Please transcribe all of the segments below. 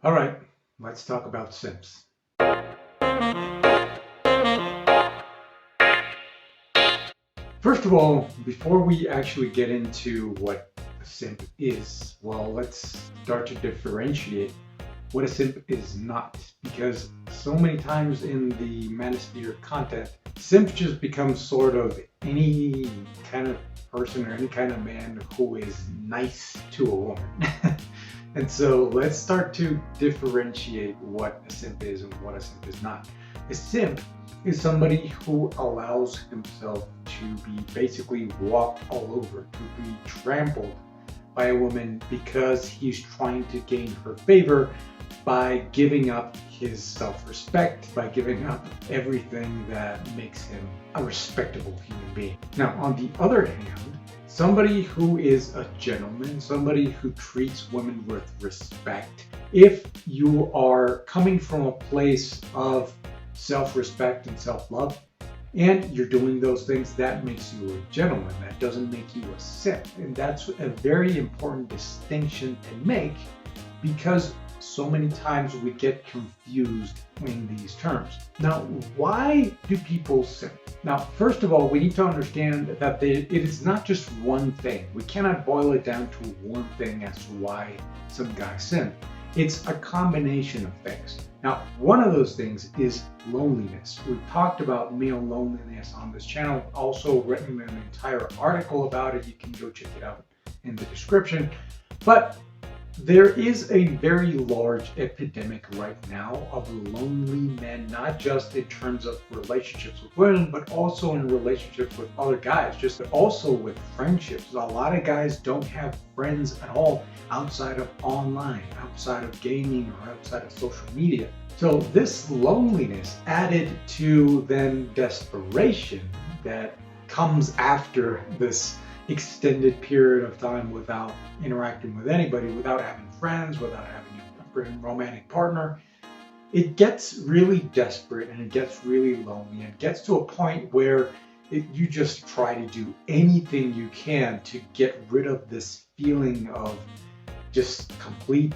All right, let's talk about simps. First of all, before we actually get into what a simp is, well, let's start to differentiate what a simp is not. Because so many times in the manosphere content, simp just becomes sort of any kind of person or any kind of man who is nice to a woman. And so let's start to differentiate what a simp is and what a simp is not. A simp is somebody who allows himself to be basically walked all over, to be trampled by a woman because he's trying to gain her favor by giving up his self-respect, by giving up everything that makes him a respectable human being. Now, on the other hand, somebody who is a gentleman, somebody who treats women with respect, if you are coming from a place of self-respect and self-love, and you're doing those things, that makes you a gentleman. That doesn't make you a simp. And that's a very important distinction to make, because so many times we get confused in these terms. Now, why do people simp? Now, first of all, we need to understand that it is not just one thing. We cannot boil it down to one thing as to why some guys simp. It's a combination of things. Now, one of those things is loneliness. We've talked about male loneliness on this channel, also written an entire article about it. You can go check it out in the description. But there is a very large epidemic right now of lonely men, not just in terms of relationships with women, but also in relationships with other guys, just also with friendships. A lot of guys don't have friends at all outside of online, outside of gaming, or outside of social media. So this loneliness added to then desperation that comes after this extended period of time without interacting with anybody, without having friends, without having a romantic partner, it gets really desperate and it gets really lonely and gets to a point where you just try to do anything you can to get rid of this feeling of just complete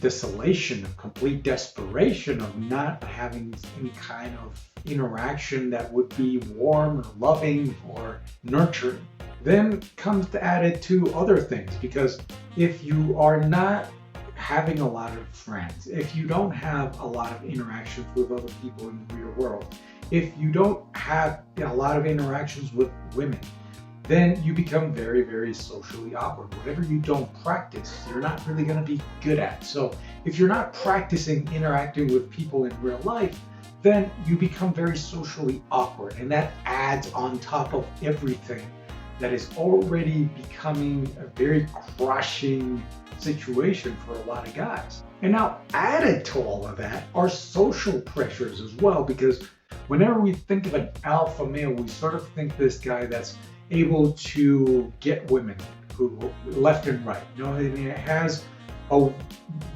desolation, of complete desperation, of not having any kind of interaction that would be warm or loving or nurturing. Then comes to add it to other things, because if you are not having a lot of friends, if you don't have a lot of interactions with other people in the real world, if you don't have a lot of interactions with women, then you become very, very socially awkward. Whatever you don't practice, you're not really going to be good at. So if you're not practicing interacting with people in real life, then you become very socially awkward, and that adds on top of everything that is already becoming a very crushing situation for a lot of guys. And now, added to all of that are social pressures as well, because whenever we think of an alpha male, we sort of think this guy that's able to get women who left and right. You know, and it has a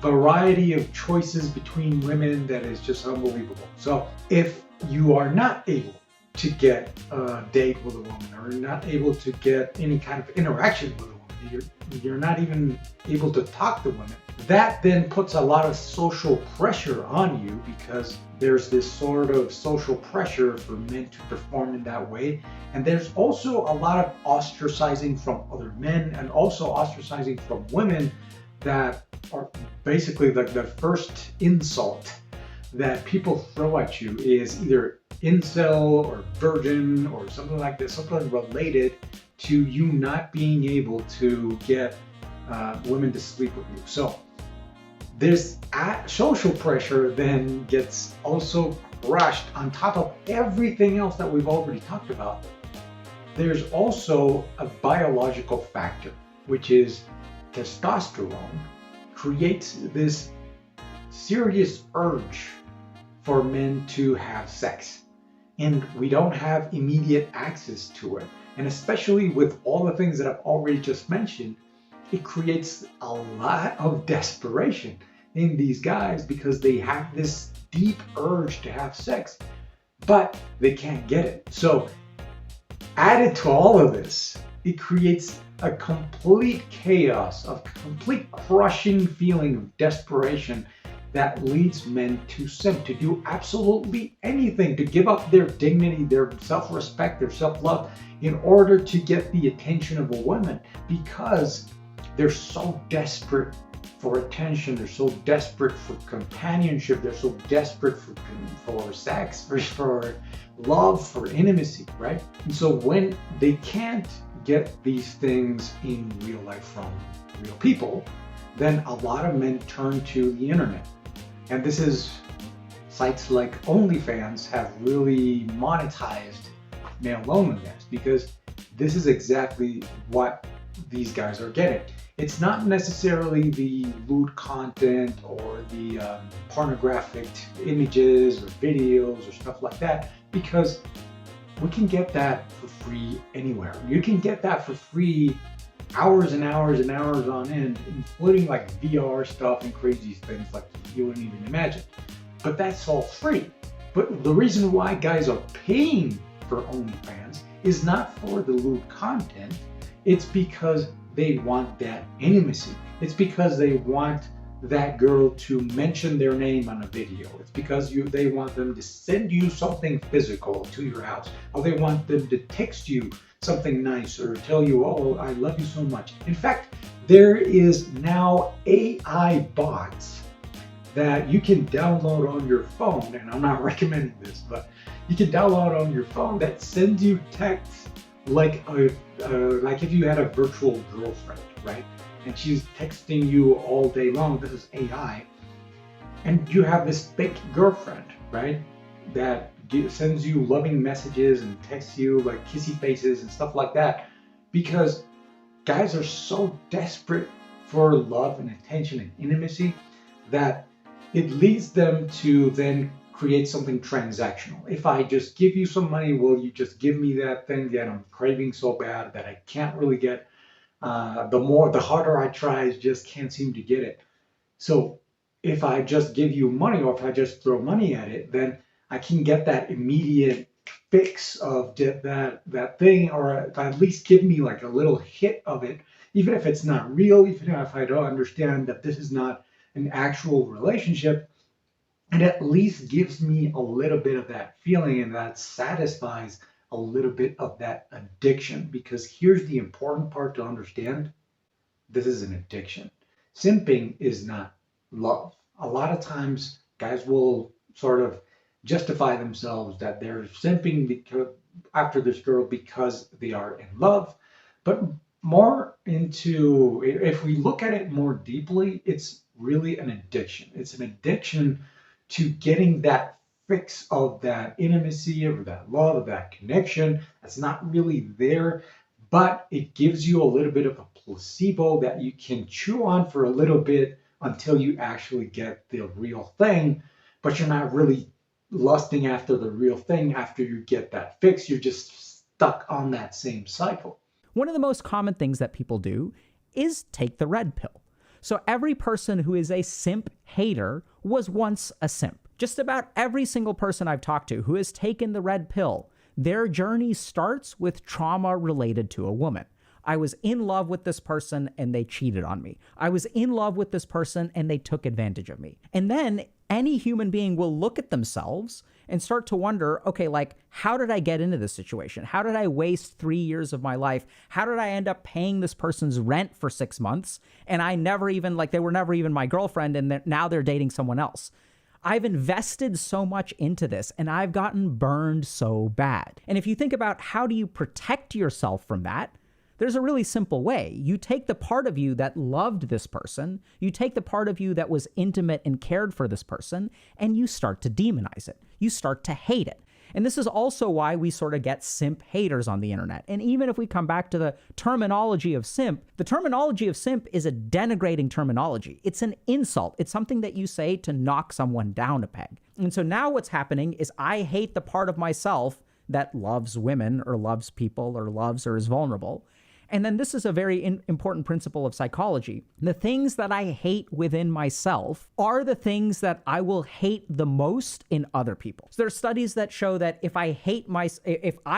variety of choices between women that is just unbelievable. So if you are not able to get a date with a woman, or not able to get any kind of interaction with a woman, you're not even able to talk to women, that then puts a lot of social pressure on you, because there's this sort of social pressure for men to perform in that way. And there's also a lot of ostracizing from other men, and also ostracizing from women, that are basically the first insult that people throw at you is either incel or virgin or something like this, something related to you not being able to get women to sleep with you. So this social pressure then gets also crushed on top of everything else that we've already talked about. There's also a biological factor, which is testosterone creates this serious urge for men to have sex, and we don't have immediate access to it. And especially with all the things that I've already just mentioned, it creates a lot of desperation in these guys, because they have this deep urge to have sex, but they can't get it. So added to all of this, it creates a complete chaos, of complete crushing feeling of desperation that leads men to simp, to do absolutely anything, to give up their dignity, their self-respect, their self-love in order to get the attention of a woman, because they're so desperate for attention, they're so desperate for companionship, they're so desperate for sex, for love, for intimacy, right? And so when they can't get these things in real life from real people, then a lot of men turn to the internet. And this is sites like OnlyFans have really monetized male loneliness, because this is exactly what these guys are getting. It's not necessarily the lewd content or the pornographic images or videos or stuff like that, because we can get that for free anywhere. You can get that for free hours and hours and hours on end, including like VR stuff and crazy things like you wouldn't even imagine. But that's all free. But the reason why guys are paying for OnlyFans is not for the lewd content. It's because they want that intimacy. It's because they want that girl to mention their name on a video. It's because they want them to send you something physical to your house, or they want them to text you something nice or tell you, oh, I love you so much. In fact, there is now AI bots that you can download on your phone, and I'm not recommending this, but you can download on your phone that sends you texts like if you had a virtual girlfriend, right? And she's texting you all day long. This is AI. And you have this fake girlfriend, right? That sends you loving messages and texts you like kissy faces and stuff like that. Because guys are so desperate for love and attention and intimacy that it leads them to then create something transactional. If I just give you some money, will you just give me that thing that I'm craving so bad that I can't really get? The harder I try, I just can't seem to get it. So if I just give you money, or if I just throw money at it, then I can get that immediate fix of that thing, or at least give me like a little hit of it, even if it's not real, even if I don't understand that this is not an actual relationship. It at least gives me a little bit of that feeling, and that satisfies a little bit of that addiction. Because here's the important part to understand: this is an addiction. Simping is not love. A lot of times guys will sort of justify themselves that they're simping because after this girl because they are in love. But more into, if we look at it more deeply, it's really an addiction. It's an addiction to getting that fix of that intimacy, of that love, of that connection that's not really there, but it gives you a little bit of a placebo that you can chew on for a little bit until you actually get the real thing. But you're not really lusting after the real thing after you get that fix. You're just stuck on that same cycle. One of the most common things that people do is take the red pill. So every person who is a simp hater was once a simp. Just about every single person I've talked to who has taken the red pill, their journey starts with trauma related to a woman. I was in love with this person and they cheated on me. I was in love with this person and they took advantage of me. And then any human being will look at themselves and start to wonder, okay, like, how did I get into this situation? How did I waste 3 years of my life? How did I end up paying this person's rent for 6 months? And I never even, like, they were never even my girlfriend, and now they're dating someone else. I've invested so much into this and I've gotten burned so bad. And if you think about how do you protect yourself from that, there's a really simple way. You take the part of you that loved this person, you take the part of you that was intimate and cared for this person, and you start to demonize it. You start to hate it. And this is also why we sort of get simp haters on the internet. And even if we come back to the terminology of simp, the terminology of simp is a denigrating terminology. It's an insult. It's something that you say to knock someone down a peg. And so now what's happening is I hate the part of myself that loves women or loves people or loves or is vulnerable. And then this is a very important principle of psychology. The things that I hate within myself are the things that I will hate the most in other people. So there are studies that show that if I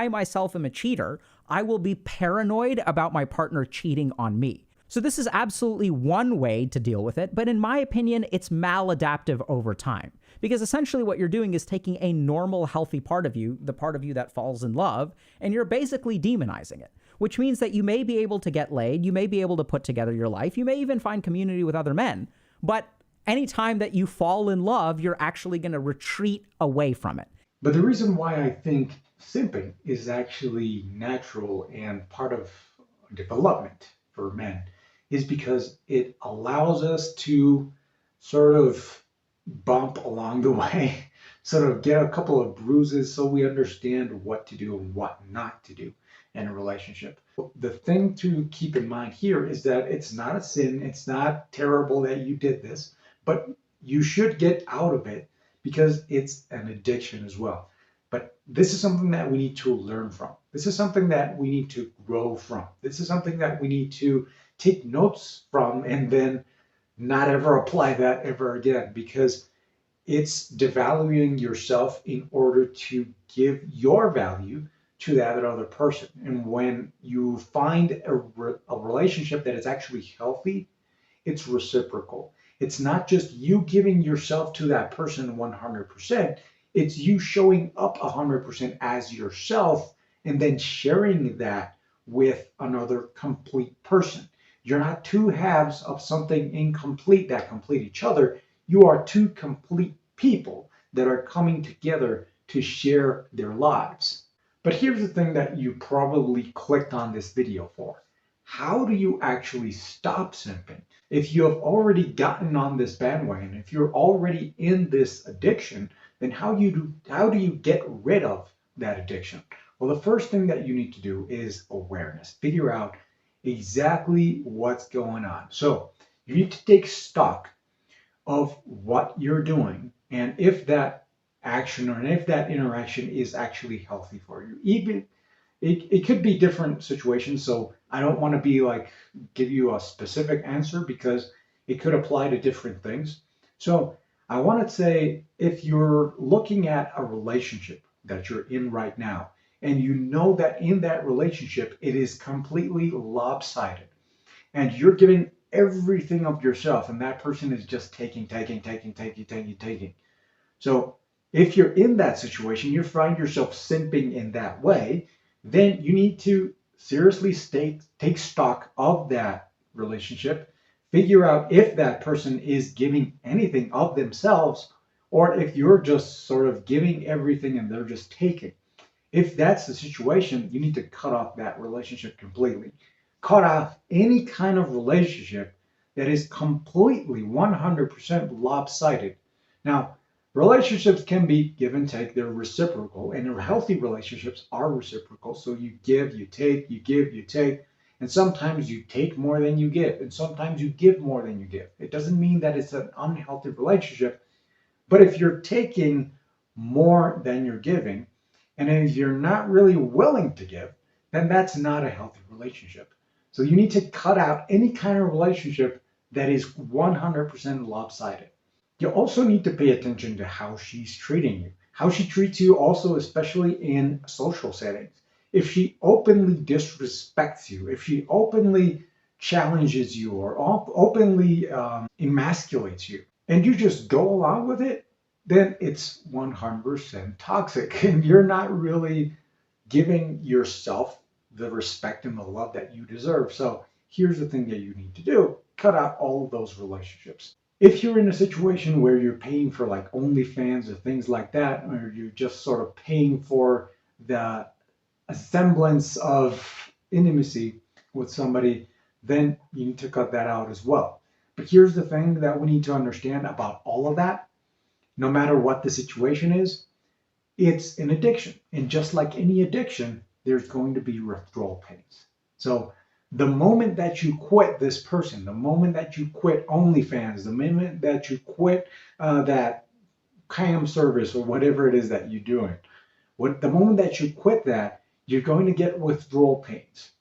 myself am a cheater, I will be paranoid about my partner cheating on me. So this is absolutely one way to deal with it, but in my opinion, it's maladaptive over time. Because essentially what you're doing is taking a normal, healthy part of you, the part of you that falls in love, and you're basically demonizing it, which means that you may be able to get laid, you may be able to put together your life, you may even find community with other men, but anytime that you fall in love, you're actually going to retreat away from it. But the reason why I think simping is actually natural and part of development for men is because it allows us to sort of bump along the way, sort of get a couple of bruises so we understand what to do and what not to do in a relationship. The thing to keep in mind here is that it's not a sin, it's not terrible that you did this, but you should get out of it because it's an addiction as well. But this is something that we need to learn from. This is something that we need to grow from. This is something that we need to take notes from and then not ever apply that ever again, because it's devaluing yourself in order to give your value to that other person. And when you find a relationship that is actually healthy, it's reciprocal. It's not just you giving yourself to that person 100%. It's you showing up 100% as yourself and then sharing that with another complete person. You're not two halves of something incomplete that complete each other. You are two complete people that are coming together to share their lives. But here's the thing that you probably clicked on this video for. How do you actually stop simping? If you have already gotten on this bandwagon, if you're already in this addiction, then how do you get rid of that addiction? Well, the first thing that you need to do is awareness. Figure out exactly what's going on. So you need to take stock of what you're doing and if that action or if that interaction is actually healthy for you. Even it could be different situations. So I don't want to be like give you a specific answer because it could apply to different things. So I want to say if you're looking at a relationship that you're in right now, and you know that in that relationship it is completely lopsided, and you're giving everything of yourself, and that person is just taking. So if you're in that situation, you find yourself simping in that way, then you need to seriously take stock of that relationship, figure out if that person is giving anything of themselves, or if you're just sort of giving everything and they're just taking. If that's the situation, you need to cut off that relationship completely. Cut off any kind of relationship that is completely 100% lopsided. Now, relationships can be give and take, they're reciprocal, and healthy relationships are reciprocal. So you give, you take, you give, you take, and sometimes you take more than you give, and sometimes you give more than you give. It doesn't mean that it's an unhealthy relationship, but if you're taking more than you're giving, and if you're not really willing to give, then that's not a healthy relationship. So you need to cut out any kind of relationship that is 100% lopsided. You also need to pay attention to how she's treating you, how she treats you, also, especially in social settings. If she openly disrespects you, if she openly challenges you or openly emasculates you, and you just go along with it, then it's 100% toxic. And you're not really giving yourself the respect and the love that you deserve. So here's the thing that you need to do: cut out all of those relationships. If you're in a situation where you're paying for like OnlyFans or things like that, or you're just sort of paying for the semblance of intimacy with somebody, then you need to cut that out as well. But here's the thing that we need to understand about all of that: no matter what the situation is, it's an addiction. And just like any addiction, there's going to be withdrawal pains. So the moment that you quit this person, the moment that you quit OnlyFans, the moment that you quit that cam service or whatever it is that you're doing, the moment that you quit that, you're going to get withdrawal pains.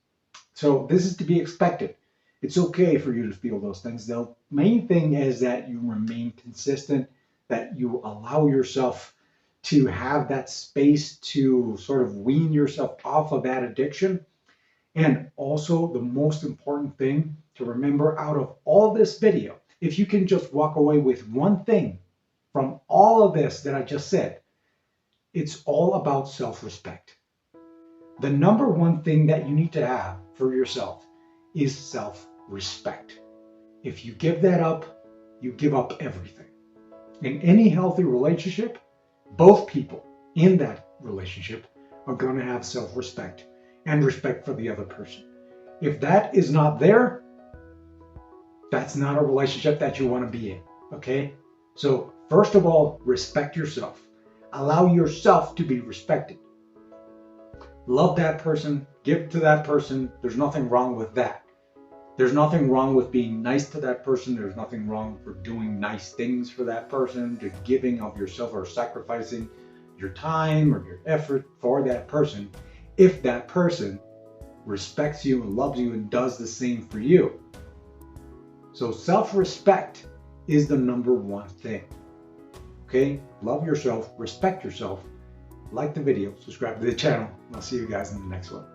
So this is to be expected. It's okay for you to feel those things. The main thing is that you remain consistent, that you allow yourself to have that space to sort of wean yourself off of that addiction. And also, the most important thing to remember out of all this video, if you can just walk away with one thing from all of this that I just said, it's all about self-respect. The number one thing that you need to have for yourself is self-respect. If you give that up, you give up everything. In any healthy relationship, both people in that relationship are going to have self-respect and respect for the other person. If that is not there, that's not a relationship that you want to be in, okay? So first of all, respect yourself. Allow yourself to be respected. Love that person, give to that person. There's nothing wrong with that. There's nothing wrong with being nice to that person. There's nothing wrong for doing nice things for that person, to giving of yourself or sacrificing your time or your effort for that person, if that person respects you and loves you and does the same for you. So self-respect is the number one thing. Okay? Love yourself, respect yourself, like the video, subscribe to the channel, and I'll see you guys in the next one.